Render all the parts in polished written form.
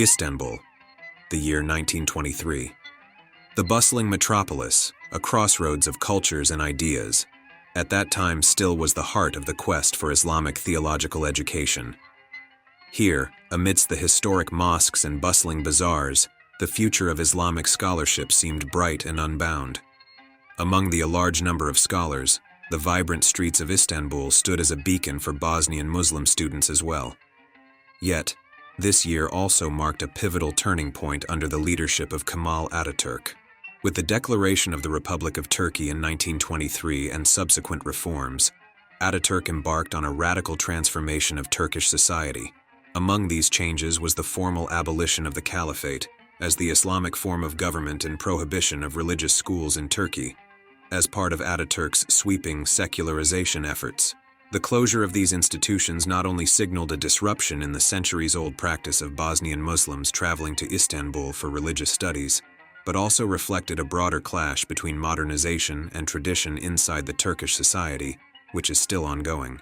Istanbul, the year 1923. The bustling metropolis, a crossroads of cultures and ideas, at that time still was the heart of the quest for Islamic theological education. Here, amidst the historic mosques and bustling bazaars, the future of Islamic scholarship seemed bright and unbound. Among the large number of scholars, the vibrant streets of Istanbul stood as a beacon for Bosnian Muslim students as well. Yet, this year also marked a pivotal turning point under the leadership of Kemal Ataturk. With the declaration of the Republic of Turkey in 1923 and subsequent reforms, Ataturk embarked on a radical transformation of Turkish society. Among these changes was the formal abolition of the caliphate as the Islamic form of government and prohibition of religious schools in Turkey. As part of Ataturk's sweeping secularization efforts, the closure of these institutions not only signaled a disruption in the centuries-old practice of Bosnian Muslims traveling to Istanbul for religious studies, but also reflected a broader clash between modernization and tradition inside the Turkish society, which is still ongoing.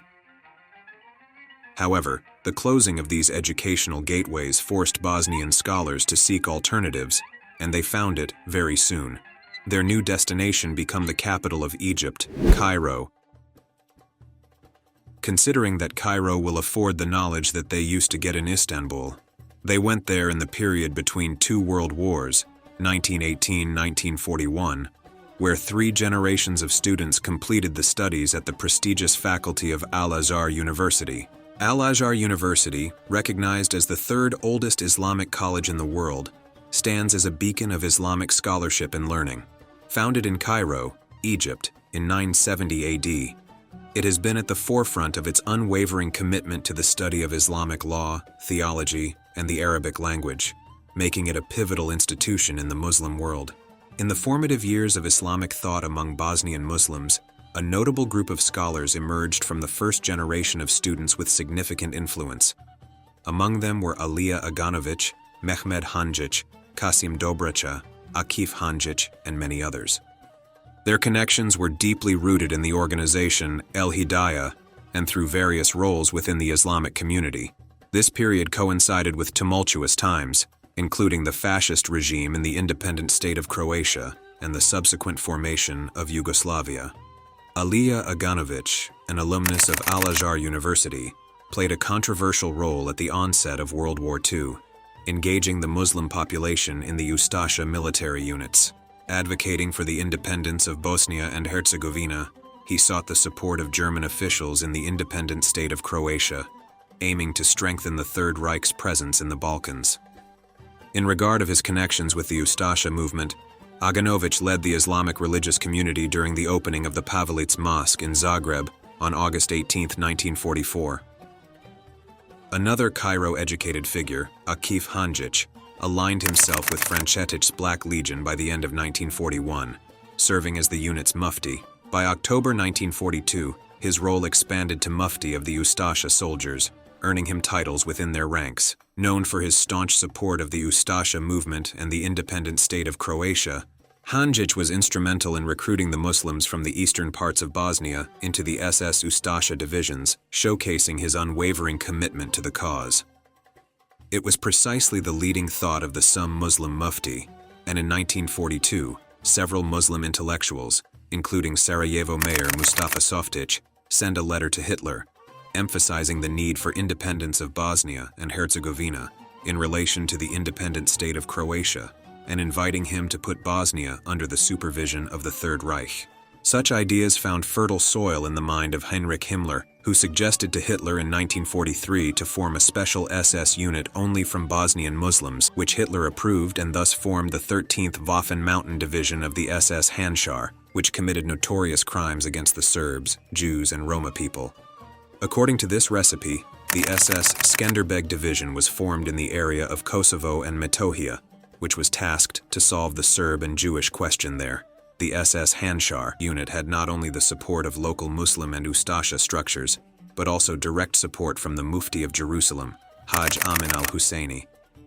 However, the closing of these educational gateways forced Bosnian scholars to seek alternatives, and they found it very soon. Their new destination became the capital of Egypt, Cairo. Considering that Cairo will afford the knowledge that they used to get in Istanbul, they went there in the period between two world wars, 1918-1941, where 3 generations of students completed the studies at the prestigious faculty of Al-Azhar University. Al-Azhar University, recognized as the 3rd oldest Islamic college in the world, stands as a beacon of Islamic scholarship and learning. Founded in Cairo, Egypt, in 970 AD, it has been at the forefront of its unwavering commitment to the study of Islamic law, theology, and the Arabic language, making it a pivotal institution in the Muslim world. In the formative years of Islamic thought among Bosnian Muslims, a notable group of scholars emerged from the first generation of students with significant influence. Among them were Alija Aganović, Mehmed Hanjić, Kasim Dobrića, Akif Hanjić, and many others. Their connections were deeply rooted in the organization El Hidayah and through various roles within the Islamic community. This period coincided with tumultuous times, including the fascist regime in the independent state of Croatia and the subsequent formation of Yugoslavia. Alija Aganović, an alumnus of Al-Azhar University, played a controversial role at the onset of World War II, engaging the Muslim population in the Ustasha military units. Advocating for the independence of Bosnia and Herzegovina, he sought the support of German officials in the independent state of Croatia, aiming to strengthen the Third Reich's presence in the Balkans. In regard of his connections with the Ustasha movement, Aganović led the Islamic religious community during the opening of the Pavelić Mosque in Zagreb on August 18, 1944. Another Cairo-educated figure, Akif Hanjić, aligned himself with Francetić's Black Legion by the end of 1941, serving as the unit's mufti. By October 1942, his role expanded to mufti of the Ustasha soldiers, earning him titles within their ranks. Known for his staunch support of the Ustasha movement and the independent state of Croatia, Hanjić was instrumental in recruiting the Muslims from the eastern parts of Bosnia into the SS Ustasha divisions, showcasing his unwavering commitment to the cause. It was precisely the leading thought of the some Muslim mufti, and in 1942, several Muslim intellectuals, including Sarajevo Mayor Mustafa Softić, sent a letter to Hitler, emphasizing the need for independence of Bosnia and Herzegovina in relation to the independent state of Croatia, and inviting him to put Bosnia under the supervision of the Third Reich. Such ideas found fertile soil in the mind of Heinrich Himmler, who suggested to Hitler in 1943 to form a special SS unit only from Bosnian Muslims, which Hitler approved and thus formed the 13th Waffen Mountain Division of the SS Handschar, which committed notorious crimes against the Serbs, Jews, and Roma people. According to this recipe, the SS Skenderbeg Division was formed in the area of Kosovo and Metohija, which was tasked to solve the Serb and Jewish question there. The SS Handschar unit had not only the support of local Muslim and Ustasha structures, but also direct support from the Mufti of Jerusalem, Haj Amin al-Husseini.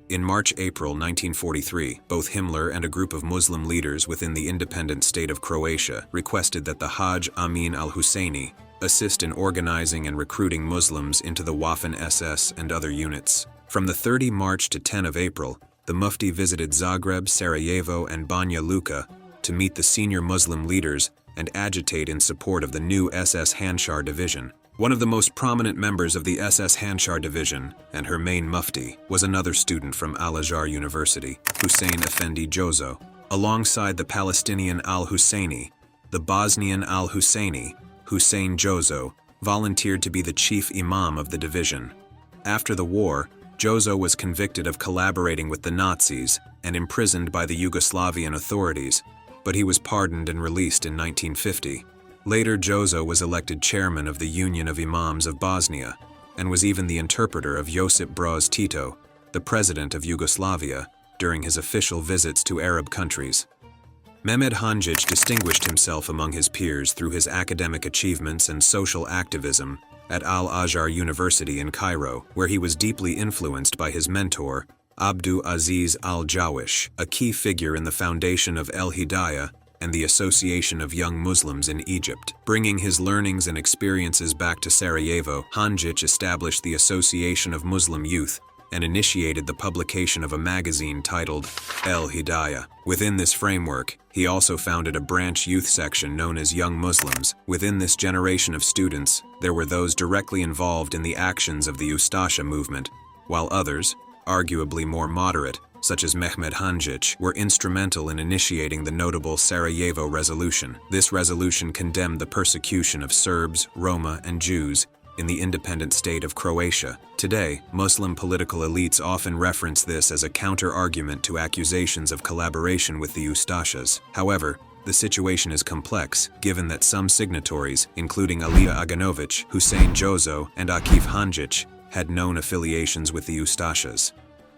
In March-April 1943, both Himmler and a group of Muslim leaders within the independent state of Croatia requested that the Haj Amin al-Husseini assist in organizing and recruiting Muslims into the Waffen SS and other units. From the 30 March to 10 of April, the Mufti visited Zagreb, Sarajevo, and Banja Luka to meet the senior Muslim leaders and agitate in support of the new SS Handschar Division. One of the most prominent members of the SS Handschar Division, and her main Mufti, was another student from Al-Azhar University, Hussein Effendi Jozo. Alongside the Palestinian Al-Husseini, the Bosnian Al-Husseini, Hussein Jozo, volunteered to be the chief imam of the division. After the war, Jozo was convicted of collaborating with the Nazis and imprisoned by the Yugoslavian authorities, but he was pardoned and released in 1950. Later, Jozo was elected chairman of the Union of Imams of Bosnia, and was even the interpreter of Josip Broz Tito, the president of Yugoslavia, during his official visits to Arab countries. Mehmed Hanjic distinguished himself among his peers through his academic achievements and social activism at Al-Azhar University in Cairo, where he was deeply influenced by his mentor, Abdu Aziz al-Jawish, a key figure in the foundation of El-Hidayah and the Association of Young Muslims in Egypt. Bringing his learnings and experiences back to Sarajevo, Hanjic established the Association of Muslim Youth and initiated the publication of a magazine titled El-Hidayah. Within this framework, he also founded a branch youth section known as Young Muslims. Within this generation of students, there were those directly involved in the actions of the Ustasha movement, while others, arguably more moderate, such as Mehmed Hanjic, were instrumental in initiating the notable Sarajevo Resolution. This resolution condemned the persecution of Serbs, Roma, and Jews in the independent state of Croatia. Today, Muslim political elites often reference this as a counter-argument to accusations of collaboration with the Ustashas. However, the situation is complex, given that some signatories, including Alija Aganović, Hussein Jozo, and Akif Hanjic, had known affiliations with the Ustashas.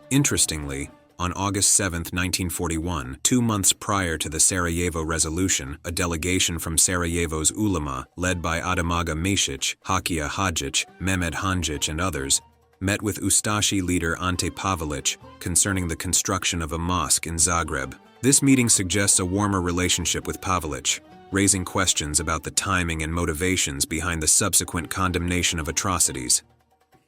Interestingly, on August 7, 1941, 2 months prior to the Sarajevo Resolution, a delegation from Sarajevo's ulama, led by Adamaga Mesić, Hakija Hadžić, Mehmed Hanjic, and others, met with Ustashi leader Ante Pavelić concerning the construction of a mosque in Zagreb. This meeting suggests a warmer relationship with Pavelić, raising questions about the timing and motivations behind the subsequent condemnation of atrocities.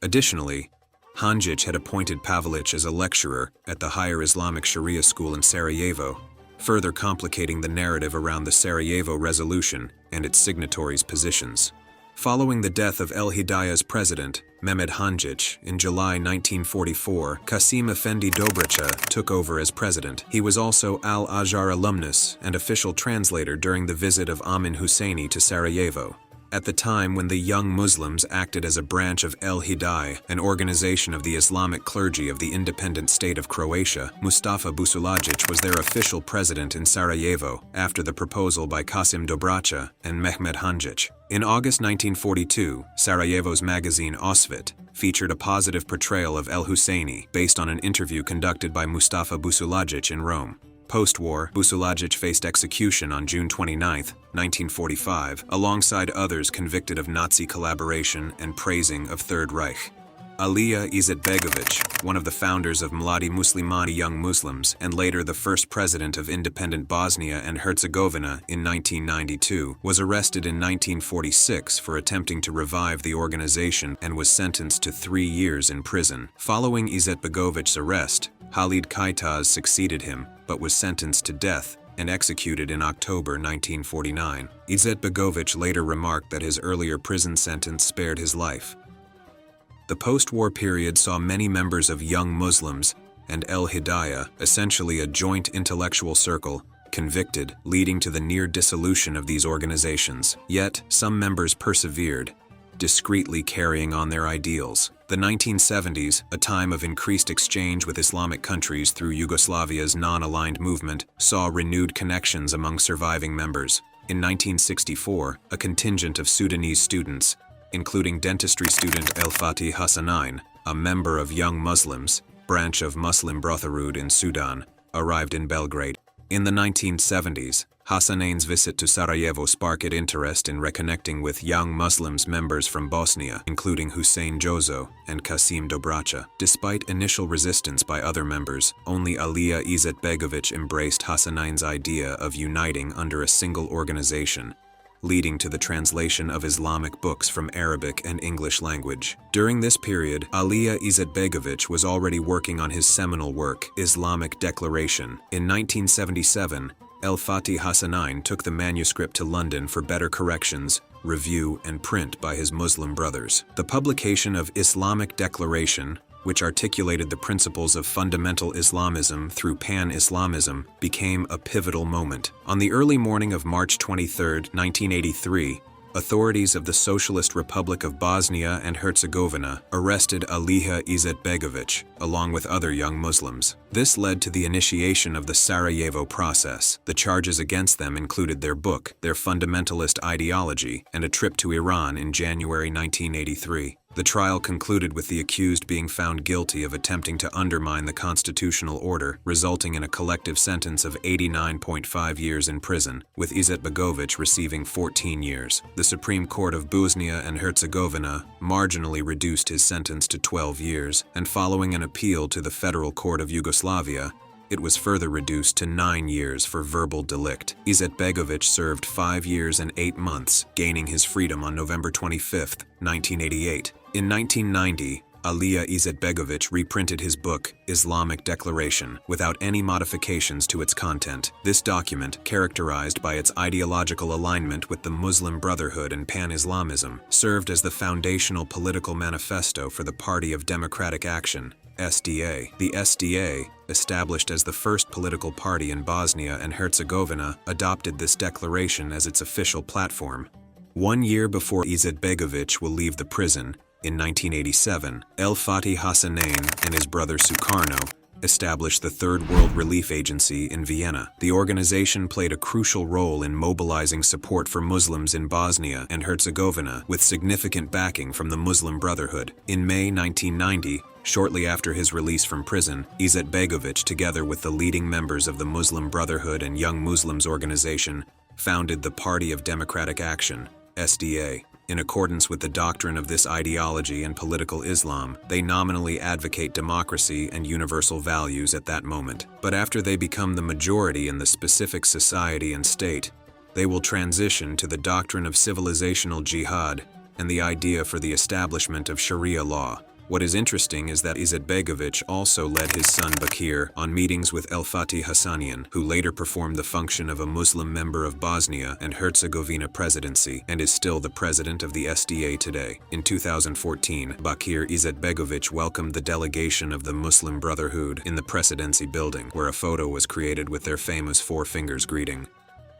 Additionally, Hanjic had appointed Pavelić as a lecturer at the Higher Islamic Sharia School in Sarajevo, further complicating the narrative around the Sarajevo Resolution and its signatories' positions. Following the death of El-Hidayah's president, Mehmed Hanjic, in July 1944, Kasim Effendi Dobraccia took over as president. He was also Al-Azhar alumnus and official translator during the visit of Amin Husseini to Sarajevo. At the time when the Young Muslims acted as a branch of El-Hidayah, an organization of the Islamic clergy of the independent state of Croatia, Mustafa Busulagic was their official president in Sarajevo after the proposal by Kasim Dobraccia and Mehmed Hanjic. In August 1942, Sarajevo's magazine Osvit featured a positive portrayal of El-Husseini based on an interview conducted by Mustafa Busulagic in Rome. Post-war, Busulagic faced execution on June 29, 1945, alongside others convicted of Nazi collaboration and praising of Third Reich. Alija Izetbegović, one of the founders of Mladi Muslimani Young Muslims and later the first president of independent Bosnia and Herzegovina in 1992, was arrested in 1946 for attempting to revive the organization and was sentenced to 3 years in prison. Following Izetbegovic's arrest, Halid Kajtaz succeeded him, but was sentenced to death and executed in October 1949. Izetbegović later remarked that his earlier prison sentence spared his life. The post-war period saw many members of Young Muslims and El-Hidayah, essentially a joint intellectual circle, convicted, leading to the near dissolution of these organizations. Yet, some members persevered, discreetly carrying on their ideals. The 1970s, a time of increased exchange with Islamic countries through Yugoslavia's non-aligned movement, saw renewed connections among surviving members. In 1964, a contingent of Sudanese students, including dentistry student El-Fatih Hassanain, a member of Young Muslims, branch of Muslim Brotherhood in Sudan, arrived in Belgrade. In the 1970s, Hassanain's visit to Sarajevo sparked interest in reconnecting with Young Muslims members from Bosnia, including Hussein Jozo and Kasim Dobraccia. Despite initial resistance by other members, only Alija Izetbegović embraced Hassanain's idea of uniting under a single organization, leading to the translation of Islamic books from Arabic and English language. During this period, Alija Izetbegović was already working on his seminal work, Islamic Declaration. In 1977, El-Fatih Hassanein took the manuscript to London for better corrections, review, and print by his Muslim brothers. The publication of Islamic Declaration, which articulated the principles of fundamental Islamism through pan-Islamism, became a pivotal moment. On the early morning of March 23, 1983, authorities of the Socialist Republic of Bosnia and Herzegovina arrested Alija Izetbegović, along with other young Muslims. This led to the initiation of the Sarajevo process. The charges against them included their book, their fundamentalist ideology, and a trip to Iran in January 1983. The trial concluded with the accused being found guilty of attempting to undermine the constitutional order, resulting in a collective sentence of 89.5 years in prison, with Izetbegović receiving 14 years. The Supreme Court of Bosnia and Herzegovina marginally reduced his sentence to 12 years, and following an appeal to the Federal Court of Yugoslavia, it was further reduced to 9 years for verbal delict. Izetbegović served 5 years and 8 months, gaining his freedom on November 25, 1988. In 1990, Alija Izetbegović reprinted his book, Islamic Declaration, without any modifications to its content. This document, characterized by its ideological alignment with the Muslim Brotherhood and Pan-Islamism, served as the foundational political manifesto for the Party of Democratic Action, SDA. The SDA, established as the first political party in Bosnia and Herzegovina, adopted this declaration as its official platform. 1 year before Izetbegović will leave the prison, in 1987, El-Fatih Hassanein and his brother Sukarno established the Third World Relief Agency in Vienna. The organization played a crucial role in mobilizing support for Muslims in Bosnia and Herzegovina, with significant backing from the Muslim Brotherhood. In May 1990, shortly after his release from prison, Izetbegović, together with the leading members of the Muslim Brotherhood and Young Muslims organization, founded the Party of Democratic Action, SDA. In accordance with the doctrine of this ideology and political Islam, they nominally advocate democracy and universal values at that moment. But after they become the majority in the specific society and state, they will transition to the doctrine of civilizational jihad and the idea for the establishment of Sharia law. What is interesting is that Izetbegović also led his son Bakir on meetings with El-Fatih Hassanein, who later performed the function of a Muslim member of Bosnia and Herzegovina presidency and is still the president of the SDA today. In 2014, Bakir Izetbegović welcomed the delegation of the Muslim Brotherhood in the presidency building, where a photo was created with their famous four fingers greeting.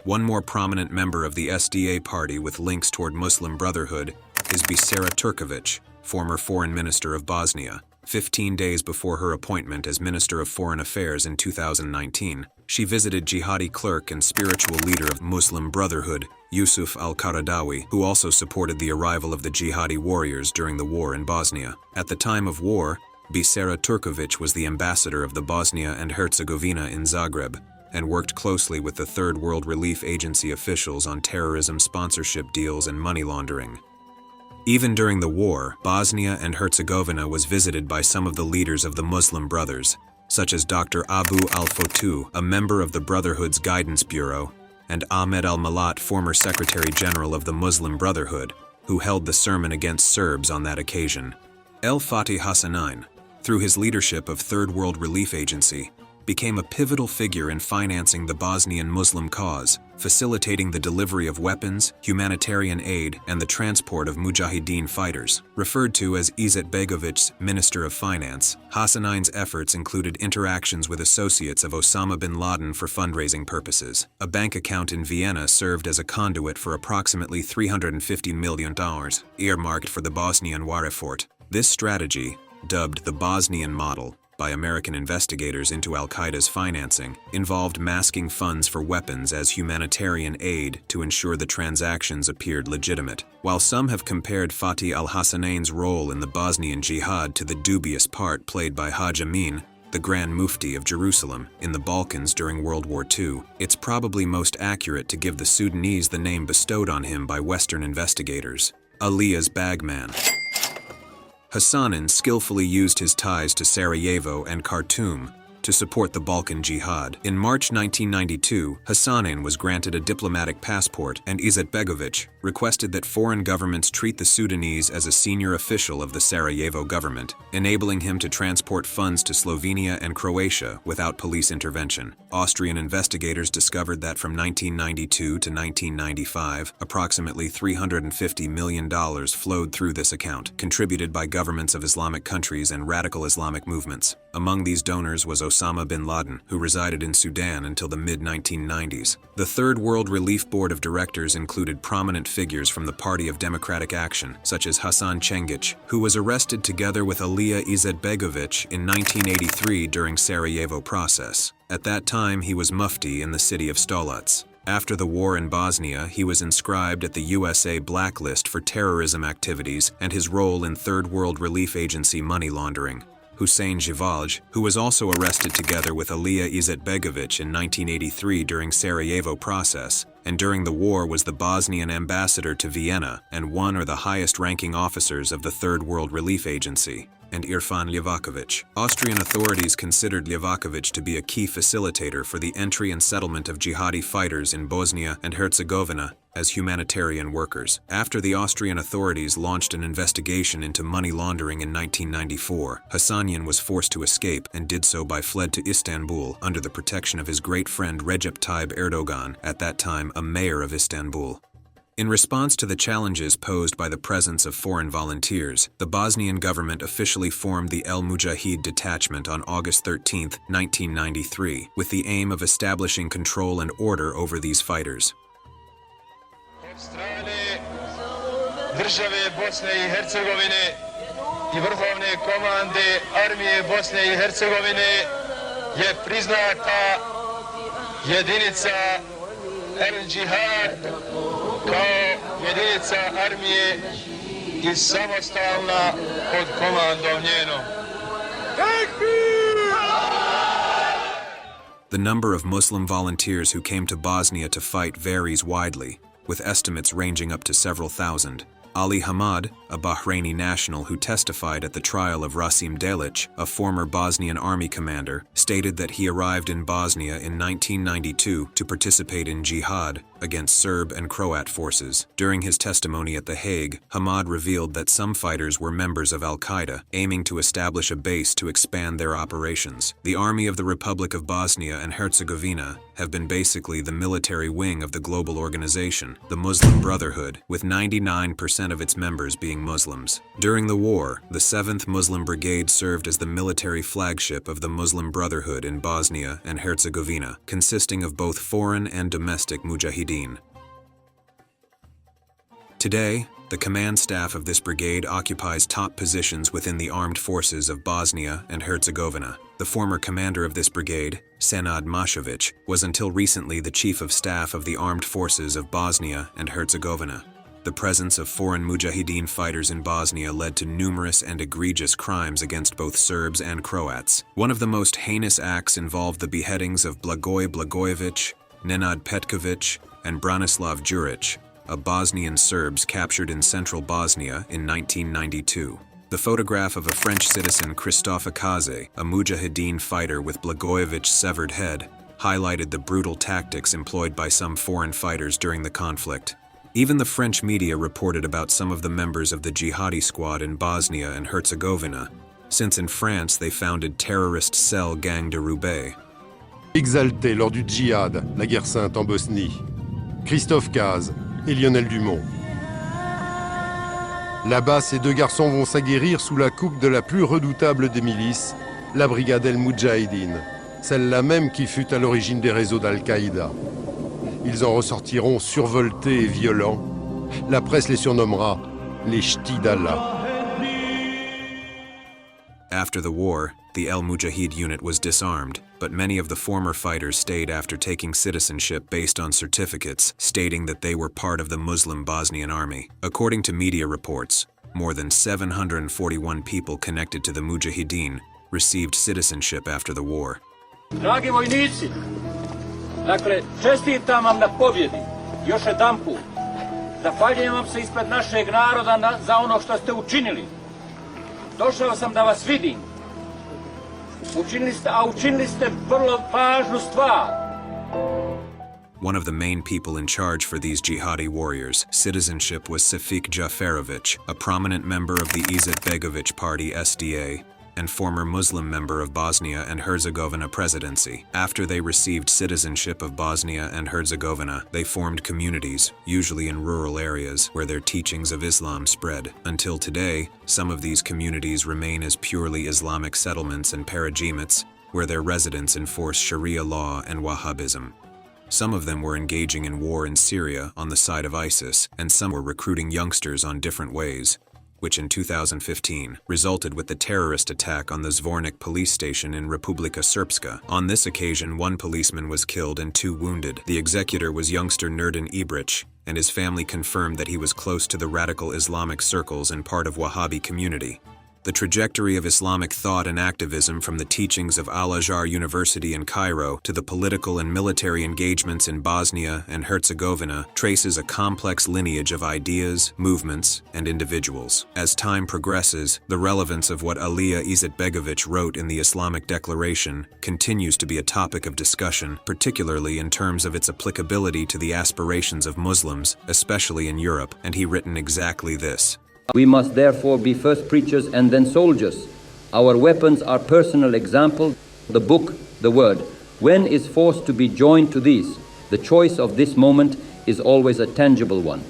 One more prominent member of the SDA party with links toward Muslim Brotherhood is Bisera Turković, former foreign minister of Bosnia. 15 days before her appointment as Minister of Foreign Affairs in 2019, she visited jihadi clerk and spiritual leader of Muslim Brotherhood, Yusuf al-Qaradawi, who also supported the arrival of the jihadi warriors during the war in Bosnia. At the time of war, Bisera Turković was the ambassador of the Bosnia and Herzegovina in Zagreb, and worked closely with the Third World Relief Agency officials on terrorism sponsorship deals and money laundering. Even during the war, Bosnia and Herzegovina was visited by some of the leaders of the Muslim Brothers, such as Dr. Abu al-Fotu, a member of the Brotherhood's Guidance Bureau, and Ahmed al-Malat, former Secretary General of the Muslim Brotherhood, who held the sermon against Serbs on that occasion. El-Fatih Hassanein, through his leadership of Third World Relief Agency, became a pivotal figure in financing the Bosnian Muslim cause, facilitating the delivery of weapons, humanitarian aid, and the transport of Mujahideen fighters. Referred to as Izetbegović's Minister of Finance, Hassanein's efforts included interactions with associates of Osama bin Laden for fundraising purposes. A bank account in Vienna served as a conduit for approximately $350 million, earmarked for the Bosnian war effort. This strategy, dubbed the Bosnian model by American investigators into al-Qaeda's financing, involved masking funds for weapons as humanitarian aid to ensure the transactions appeared legitimate. While some have compared Fatih al-Hassanein's role in the Bosnian jihad to the dubious part played by Haj Amin, the Grand Mufti of Jerusalem, in the Balkans during World War II, it's probably most accurate to give the Sudanese the name bestowed on him by Western investigators, Aliya's bagman. Hassanein skillfully used his ties to Sarajevo and Khartoum to support the Balkan Jihad. In March 1992, Hasanin was granted a diplomatic passport, and Izetbegović requested that foreign governments treat the Sudanese as a senior official of the Sarajevo government, enabling him to transport funds to Slovenia and Croatia without police intervention. Austrian investigators discovered that from 1992 to 1995, approximately $350 million flowed through this account, contributed by governments of Islamic countries and radical Islamic movements. Among these donors was Osama bin Laden, who resided in Sudan until the mid-1990s. The Third World Relief Board of Directors included prominent figures from the Party of Democratic Action, such as Hasan Cengić, who was arrested together with Alija Izetbegović in 1983 during Sarajevo process. At that time, he was mufti in the city of Stolac. After the war in Bosnia, he was inscribed at the USA blacklist for terrorism activities and his role in Third World Relief Agency money laundering. Hussein Jivaj, who was also arrested together with Alija Izetbegović in 1983 during Sarajevo process, and during the war was the Bosnian ambassador to Vienna and one or the highest-ranking officers of the Third World Relief Agency, and Irfan Ljevaković. Austrian authorities considered Ljevaković to be a key facilitator for the entry and settlement of jihadi fighters in Bosnia and Herzegovina as humanitarian workers. After the Austrian authorities launched an investigation into money laundering in 1994, Hassanian was forced to escape and did so by fled to Istanbul under the protection of his great friend Recep Tayyip Erdogan, at that time a mayor of Istanbul. In response to the challenges posed by the presence of foreign volunteers, the Bosnian government officially formed the El Mujahid detachment on August 13, 1993, with the aim of establishing control and order over these fighters. Države Bosne i Hercegovine i vrhovne komande armije Bosne i Hercegovine je priznata jedinica El Džihad kao jedinica armije i samostalna pod komandom njenom. The number of Muslim volunteers who came to Bosnia to fight varies widely, with estimates ranging up to several thousand. Ali Hamad, a Bahraini national who testified at the trial of Rasim Delic, a former Bosnian army commander, stated that he arrived in Bosnia in 1992 to participate in jihad against Serb and Croat forces. During his testimony at The Hague, Hamad revealed that some fighters were members of Al-Qaeda, aiming to establish a base to expand their operations. The Army of the Republic of Bosnia and Herzegovina have been basically the military wing of the global organization, the Muslim Brotherhood, with 99% of its members being Muslims. During the war, the 7th Muslim Brigade served as the military flagship of the Muslim Brotherhood in Bosnia and Herzegovina, consisting of both foreign and domestic mujahideen. Today, the command staff of this brigade occupies top positions within the armed forces of Bosnia and Herzegovina. The former commander of this brigade, Senad Mashović, was until recently the chief of staff of the armed forces of Bosnia and Herzegovina. The presence of foreign mujahideen fighters in Bosnia led to numerous and egregious crimes against both Serbs and Croats. One of the most heinous acts involved the beheadings of Blagoj Blagojević, Nenad Petković, and Branislav Đurić, a Bosnian Serbs captured in central Bosnia in 1992. The photograph of a French citizen, Christophe Akaze, a mujahideen fighter with Blagojevic's severed head, highlighted the brutal tactics employed by some foreign fighters during the conflict. Even the French media reported about some of the members of the jihadi squad in Bosnia and Herzegovina, since in France they founded terrorist cell Gang de Roubaix. Exaltés lors du djihad, la guerre sainte en Bosnie, Christophe Caz et Lionel Dumont. Là-bas, ces deux garçons vont s'aguerrir sous la coupe de la plus redoutable des milices, la brigade El Moudjahidine, celle-là même qui fut à l'origine des réseaux d'Al-Qaïda. Ils en ressortiront survoltés et violents. La presse les surnommera les Ch'tis d'Allah. After the war, the El Mujahid unit was disarmed, but many of the former fighters stayed after taking citizenship based on certificates stating that they were part of the Muslim Bosnian army. According to media reports, more than 741 people connected to the Mujahideen received citizenship after the war. Dragi vojnici, dakle, čestitam vam na pobjedi, još jedanput. Zahvaljujem vam se ispred našeg naroda za ono što ste učinili. Došao sam da vas vidim. Učinili ste vrlo važnu stvar. One of the main people in charge for these jihadi warriors' citizenship was Safik Jaferović, a prominent member of the Izetbegović party SDA, and former Muslim member of Bosnia and Herzegovina presidency. After they received citizenship of Bosnia and Herzegovina, they formed communities, usually in rural areas, where their teachings of Islam spread. Until today, some of these communities remain as purely Islamic settlements and paregimets, where their residents enforce Sharia law and Wahhabism. Some of them were engaging in war in Syria on the side of ISIS, and some were recruiting youngsters on different ways, which in 2015 resulted with the terrorist attack on the Zvornik police station in Republika Srpska. On this occasion, one policeman was killed and 2 wounded. The executor was youngster Nurdin Ibrić, and his family confirmed that he was close to the radical Islamic circles and part of Wahhabi community. The trajectory of Islamic thought and activism from the teachings of Al-Azhar University in Cairo to the political and military engagements in Bosnia and Herzegovina traces a complex lineage of ideas, movements, and individuals. As time progresses, the relevance of what Alija Izetbegović wrote in the Islamic Declaration continues to be a topic of discussion, particularly in terms of its applicability to the aspirations of Muslims, especially in Europe, and he written exactly this. We must therefore be first preachers and then soldiers. Our weapons are personal example, the book, the word. When is force to be joined to these? The choice of this moment is always a tangible one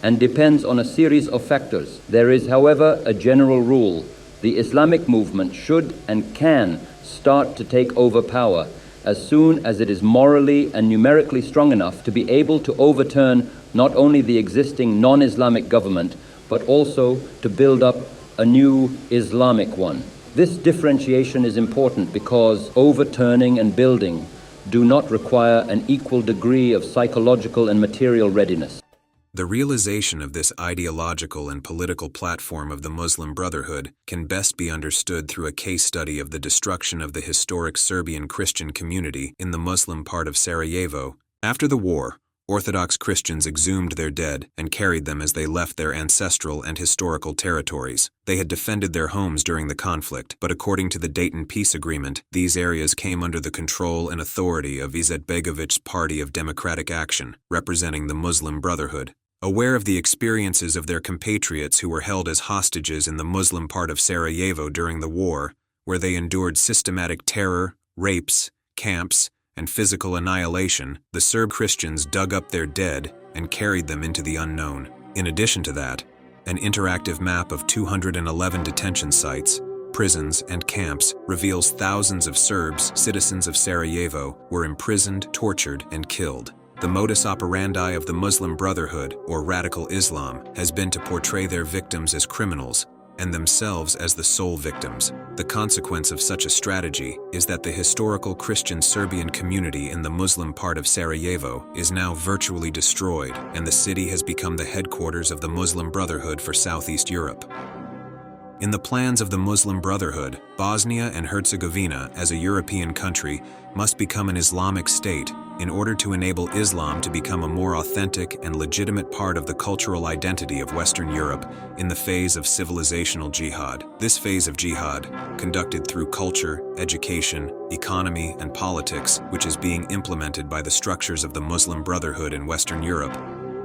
and depends on a series of factors. There is, however, a general rule. The Islamic movement should and can start to take over power as soon as it is morally and numerically strong enough to be able to overturn not only the existing non-Islamic government, but also to build up a new Islamic one. This differentiation is important because overturning and building do not require an equal degree of psychological and material readiness. The realization of this ideological and political platform of the Muslim Brotherhood can best be understood through a case study of the destruction of the historic Serbian Christian community in the Muslim part of Sarajevo. After the war, Orthodox Christians exhumed their dead and carried them as they left their ancestral and historical territories. They had defended their homes during the conflict, but according to the Dayton Peace Agreement, these areas came under the control and authority of Izetbegović's Party of Democratic Action, representing the Muslim Brotherhood. Aware of the experiences of their compatriots who were held as hostages in the Muslim part of Sarajevo during the war, where they endured systematic terror, rapes, camps, and physical annihilation, the Serb Christians dug up their dead and carried them into the unknown. In addition to that, an interactive map of 211 detention sites, prisons, and camps reveals thousands of Serbs, citizens of Sarajevo, were imprisoned, tortured, and killed. The modus operandi of the Muslim Brotherhood, or radical Islam, has been to portray their victims as criminals and themselves as the sole victims. The consequence of such a strategy is that the historical Christian Serbian community in the Muslim part of Sarajevo is now virtually destroyed, and the city has become the headquarters of the Muslim Brotherhood for Southeast Europe. In the plans of the Muslim Brotherhood, Bosnia and Herzegovina, as a European country, must become an Islamic state in order to enable Islam to become a more authentic and legitimate part of the cultural identity of Western Europe in the phase of civilizational jihad. This phase of jihad, conducted through culture, education, economy, and politics, which is being implemented by the structures of the Muslim Brotherhood in Western Europe,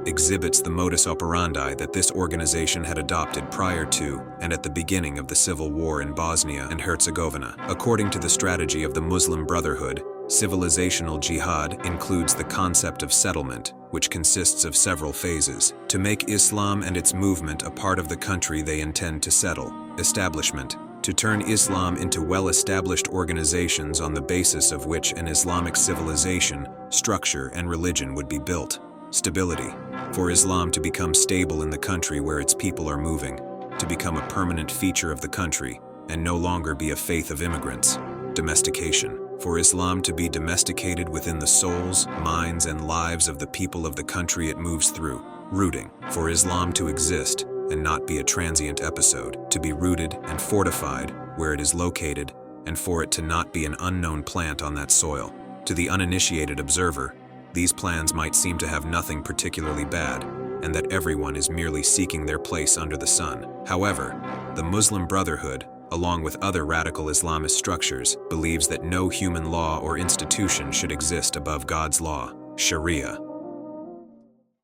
exhibits the modus operandi that this organization had adopted prior to and at the beginning of the civil war in Bosnia and Herzegovina. According to the strategy of the Muslim Brotherhood, civilizational jihad includes the concept of settlement, which consists of several phases. To make Islam and its movement a part of the country they intend to settle. Establishment, to turn Islam into well-established organizations on the basis of which an Islamic civilization, structure, and religion would be built. Stability, for Islam to become stable in the country where its people are moving, to become a permanent feature of the country, and no longer be a faith of immigrants. Domestication, for Islam to be domesticated within the souls, minds, and lives of the people of the country it moves through. Rooting, for Islam to exist and not be a transient episode, to be rooted and fortified where it is located, and for it to not be an unknown plant on that soil. To the uninitiated observer, these plans might seem to have nothing particularly bad, and that everyone is merely seeking their place under the sun. However, the Muslim Brotherhood, along with other radical Islamist structures, believes that no human law or institution should exist above God's law, Sharia.